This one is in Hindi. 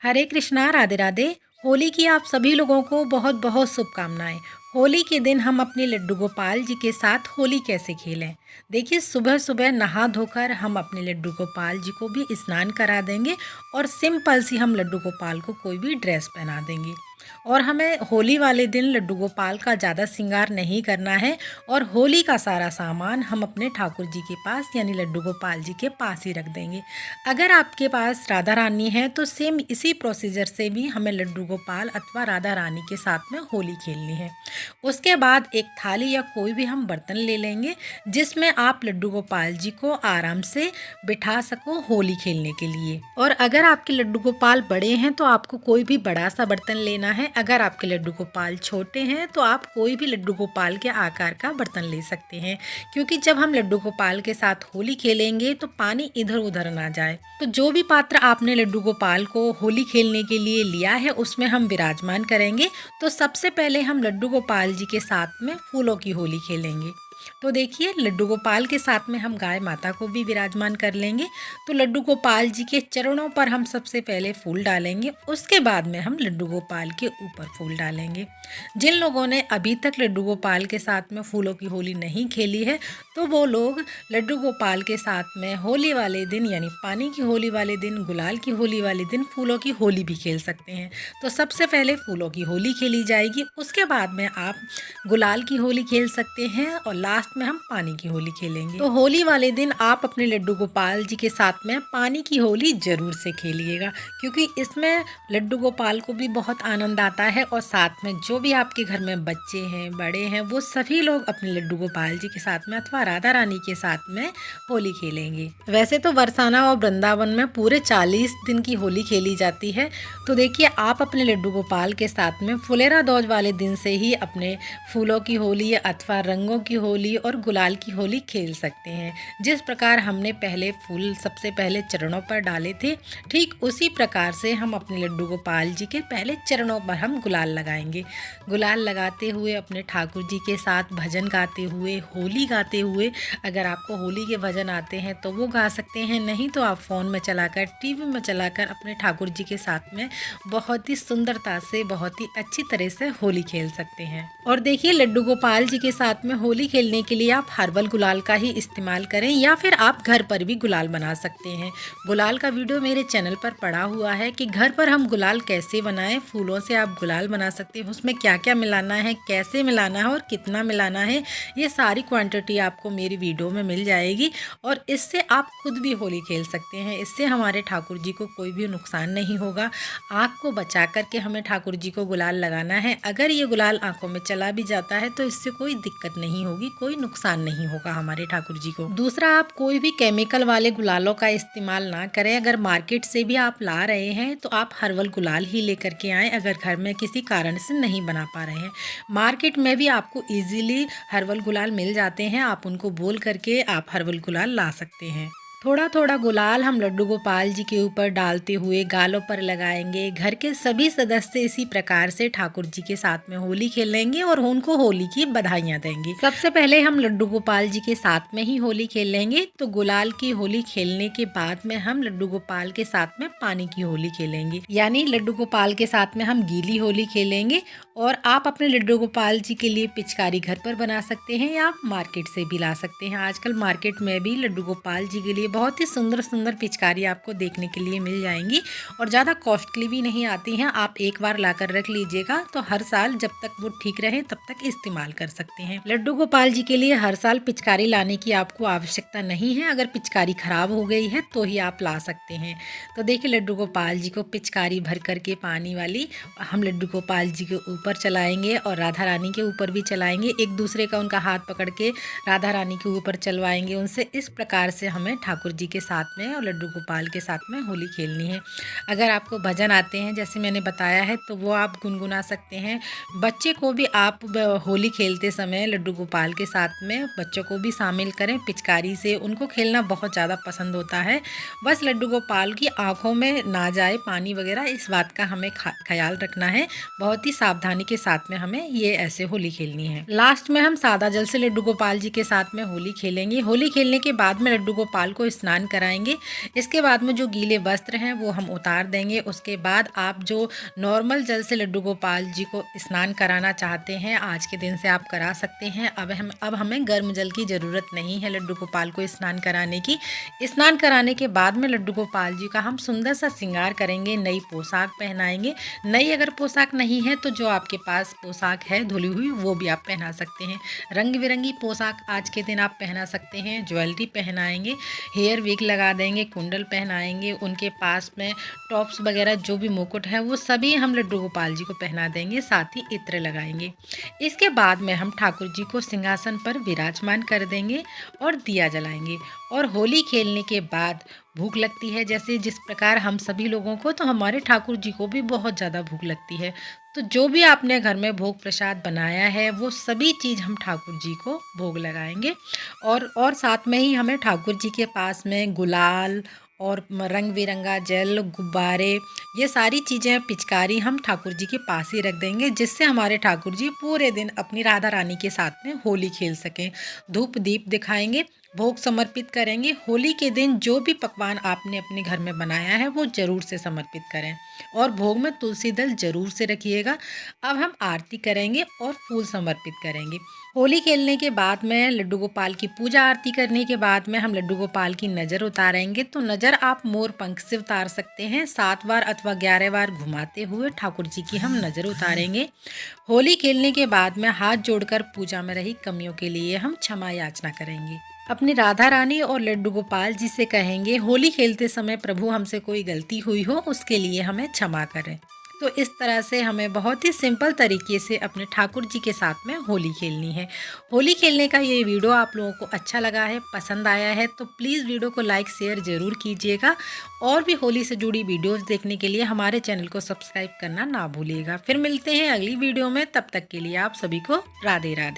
हरे कृष्णा, राधे राधे। होली की आप सभी लोगों को बहुत बहुत शुभकामनाएं। होली के दिन हम अपने लड्डू गोपाल जी के साथ होली कैसे खेलें। देखिए, सुबह सुबह नहा धोकर हम अपने लड्डू गोपाल जी को भी स्नान करा देंगे और सिंपल सी हम लड्डू गोपाल को कोई भी ड्रेस पहना देंगे। और हमें होली वाले दिन लड्डू गोपाल का ज़्यादा श्रृंगार नहीं करना है और होली का सारा सामान हम अपने ठाकुर जी के पास यानी लड्डू गोपाल जी के पास ही रख देंगे। अगर आपके पास राधा रानी है तो सेम इसी प्रोसीजर से भी हमें लड्डू गोपाल अथवा राधा रानी के साथ में होली खेलनी है। उसके बाद एक थाली या कोई भी हम बर्तन ले लेंगे जिसमें आप लड्डू गोपाल जी को आराम से बिठा सको होली खेलने के लिए। और अगर आपके लड्डू गोपाल बड़े हैं तो आपको कोई भी बड़ा सा बर्तन लेना है। अगर आपके लड्डू गोपाल छोटे हैं तो आप कोई भी लड्डू गोपाल के आकार का बर्तन ले सकते हैं, क्योंकि जब हम लड्डू गोपाल के साथ होली खेलेंगे तो पानी इधर उधर ना जाए। तो जो भी पात्र आपने लड्डू गोपाल को होली खेलने के लिए लिया है उसमें हम विराजमान करेंगे। तो सबसे पहले हम लड्डू गोपाल जी के साथ में फूलों की होली खेलेंगे। तो देखिए, लड्डू गोपाल के साथ में हम गाय माता को भी विराजमान कर लेंगे। तो लड्डू गोपाल जी के चरणों पर हम सबसे पहले फूल डालेंगे, उसके बाद में हम लड्डू गोपाल के ऊपर फूल डालेंगे। जिन लोगों ने अभी तक लड्डू गोपाल के साथ में फूलों की होली नहीं खेली है तो वो लोग लड्डू गोपाल के साथ में होली वाले दिन यानी पानी की होली वाले दिन, गुलाल की होली वाले दिन फूलों की होली भी खेल सकते हैं। तो सबसे पहले फूलों की होली खेली जाएगी, उसके बाद में आप गुलाल की होली खेल सकते हैं और लास्ट में हम पानी की होली खेलेंगे। तो होली वाले दिन आप अपने लड्डू गोपाल जी के साथ में पानी की होली जरूर से खेलिएगा, क्योंकि इसमें लड्डू गोपाल को भी बहुत आनंद आता है और साथ में जो भी आपके घर में बच्चे हैं, बड़े हैं, वो सभी लोग अपने लड्डू गोपाल जी के साथ में अथवा राधा रानी के साथ में होली खेलेंगे। वैसे तो बरसाना और वृंदावन में पूरे 40 दिन की होली खेली जाती है। तो देखिए, आप अपने लड्डू गोपाल के साथ में फुलेरा दौज वाले दिन से ही अपने फूलों की होली अथवा रंगों की होली और गुलाल की होली खेल सकते हैं। जिस प्रकार हमने पहले फूल सबसे पहले चरणों पर डाले थे, ठीक उसी प्रकार से हम अपने लड्डू गोपाल जी के पहले चरणों पर हम गुलाल लगाएंगे। गुलाल लगाते हुए अपने ठाकुर जी के साथ भजन गाते हुए, होली गाते हुए, अगर आपको होली के भजन आते हैं तो वो गा सकते हैं, नहीं तो आप फ़ोन में चलाकर, टीवी में चलाकर अपने ठाकुर जी के साथ में बहुत ही सुंदरता से, बहुत ही अच्छी तरह से होली खेल सकते हैं। और देखिए, लड्डू गोपाल जी के साथ में होली खेलने के लिए आप हर्बल गुलाल का ही इस्तेमाल करें या फिर आप घर पर भी गुलाल बना सकते हैं। गुलाल का वीडियो मेरे चैनल पर पड़ा हुआ है कि घर पर हम गुलाल कैसे बनाएं। फूलों से आप गुलाल बना सकते हैं, उसमें क्या क्या मिलाना है, कैसे मिलाना है और कितना मिलाना है, ये सारी क्वांटिटी आपको मेरी वीडियो में मिल जाएगी। और इससे आप खुद भी होली खेल सकते हैं। इससे हमारे ठाकुर जी को कोई भी नुकसान नहीं होगा। आँख को बचा करके हमें ठाकुर जी को गुलाल लगाना है। अगर ये गुलाल आँखों में चला भी जाता है तो इससे कोई दिक्कत नहीं होगी, कोई नुकसान नहीं होगा हमारे ठाकुर जी को। दूसरा, आप कोई भी केमिकल वाले गुलालों का इस्तेमाल ना करें। अगर मार्केट से भी आप ला रहे हैं तो आप हर्बल गुलाल ही लेकर के आएँ, अगर घर में किसी कारण से नहीं बना पा रहे हैं। मार्केट में भी आपको ईजिली हर्बल गुलाल मिल जाते हैं, आप उनको बोल करके आप हर्बल गुलाल ला सकते हैं। थोड़ा थोड़ा गुलाल हम लड्डू गोपाल जी के ऊपर डालते हुए गालों पर लगाएंगे। घर के सभी सदस्य इसी प्रकार से ठाकुर जी के साथ में होली खेलेंगे और उनको होली की बधाइयाँ देंगे। सबसे पहले हम लड्डू गोपाल जी के साथ में ही होली खेल लेंगे। तो गुलाल की होली खेलने के बाद में हम लड्डू गोपाल के साथ में पानी की होली खेलेंगे, यानी लड्डू गोपाल के साथ में हम गीली होली खेलेंगे। और आप अपने लड्डू गोपाल जी के लिए पिचकारी घर पर बना सकते हैं या आप मार्केट से भी ला सकते हैं। आजकल मार्केट में भी लड्डू गोपाल जी के लिए बहुत ही सुंदर सुंदर पिचकारी आपको देखने के लिए मिल जाएंगी और ज़्यादा कॉस्टली भी नहीं आती हैं। आप एक बार लाकर रख लीजिएगा तो हर साल जब तक वो ठीक रहे तब तक इस्तेमाल कर सकते हैं। लड्डू गोपाल जी के लिए हर साल पिचकारी लाने की आपको आवश्यकता नहीं है। अगर पिचकारी खराब हो गई है तो ही आप ला सकते हैं। तो देखिए, लड्डू गोपाल जी को पिचकारी भर करके पानी वाली हम लड्डू गोपाल जी के ऊपर चलाएंगे और राधा रानी के ऊपर भी चलाएंगे। एक दूसरे का उनका हाथ पकड़ के राधा रानी के ऊपर चलवाएंगे उनसे। इस प्रकार से हमें ठाकुर जी के साथ में और लड्डू गोपाल के साथ में होली खेलनी है। अगर आपको भजन आते हैं जैसे मैंने बताया है तो वो आप गुनगुना सकते हैं। बच्चे को भी आप होली खेलते समय लड्डू गोपाल के साथ में बच्चों को भी शामिल करें। पिचकारी से उनको खेलना बहुत ज़्यादा पसंद होता है। बस लड्डू गोपाल की आँखों में ना जाए पानी वगैरह, इस बात का हमें ख्याल रखना है। बहुत ही सावधानी के साथ में हमें ये ऐसे होली खेलनी है। लास्ट में हम सादा जल से लड्डू गोपाल जी के साथ में होली खेलेंगे। होली खेलने के बाद में लड्डू गोपाल को स्नान कराएंगे। इसके बाद में जो गीले वस्त्र हैं वो हम उतार देंगे। उसके बाद आप जो नॉर्मल जल से लड्डू गोपाल जी को स्नान कराना चाहते हैं, आज के दिन से आप करा सकते हैं। अब हमें गर्म जल की ज़रूरत नहीं है लड्डू गोपाल को स्नान कराने की। स्नान कराने के बाद में लड्डू गोपाल जी का हम सुंदर सा श्रृंगार करेंगे, नई पोशाक पहनाएंगे। नई अगर पोशाक नहीं है तो जो आपके पास पोशाक है धुली हुई वो भी आप पहना सकते हैं। रंग बिरंगी पोशाक आज के दिन आप पहना सकते हैं। ज्वेलरी पहनाएंगे, हेयर विग लगा देंगे, कुंडल पहनाएंगे, उनके पास में टॉप्स वगैरह जो भी मुकुट है वो सभी हम लड्डू गोपाल जी को पहना देंगे, साथ ही इत्र लगाएंगे। इसके बाद में हम ठाकुर जी को सिंहासन पर विराजमान कर देंगे और दिया जलाएंगे। और होली खेलने के बाद भूख लगती है, जैसे जिस प्रकार हम सभी लोगों को, तो हमारे ठाकुर जी को भी बहुत ज़्यादा भूख लगती है। तो जो भी आपने घर में भोग प्रसाद बनाया है वो सभी चीज़ हम ठाकुर जी को भोग लगाएंगे। और साथ में ही हमें ठाकुर जी के पास में गुलाल और रंग बिरंगा जल, गुब्बारे, ये सारी चीज़ें, पिचकारी हम ठाकुर जी के पास ही रख देंगे, जिससे हमारे ठाकुर जी पूरे दिन अपनी राधा रानी के साथ में होली खेल सकें। धूप दीप दिखाएंगे, भोग समर्पित करेंगे। होली के दिन जो भी पकवान आपने अपने घर में बनाया है वो ज़रूर से समर्पित करें और भोग में तुलसी दल ज़रूर से रखिएगा। अब हम आरती करेंगे और फूल समर्पित करेंगे। होली खेलने के बाद में लड्डू गोपाल की पूजा आरती करने के बाद में हम लड्डू गोपाल की नज़र उतारेंगे। तो नज़र आप मोर पंख से उतार सकते हैं। 7 बार अथवा 11 बार घुमाते हुए ठाकुर जी की हम नज़र उतारेंगे। होली खेलने के बाद में हाथ जोड़कर पूजा में रही कमियों के लिए हम क्षमा याचना करेंगे। अपनी राधा रानी और लड्डू गोपाल जी से कहेंगे, होली खेलते समय प्रभु हमसे कोई गलती हुई हो उसके लिए हमें क्षमा करें। तो इस तरह से हमें बहुत ही सिंपल तरीके से अपने ठाकुर जी के साथ में होली खेलनी है। होली खेलने का ये वीडियो आप लोगों को अच्छा लगा है, पसंद आया है तो प्लीज़ वीडियो को लाइक शेयर ज़रूर कीजिएगा। और भी होली से जुड़ी वीडियोस देखने के लिए हमारे चैनल को सब्सक्राइब करना ना भूलिएगा। फिर मिलते हैं अगली वीडियो में, तब तक के लिए आप सभी को राधे राधे।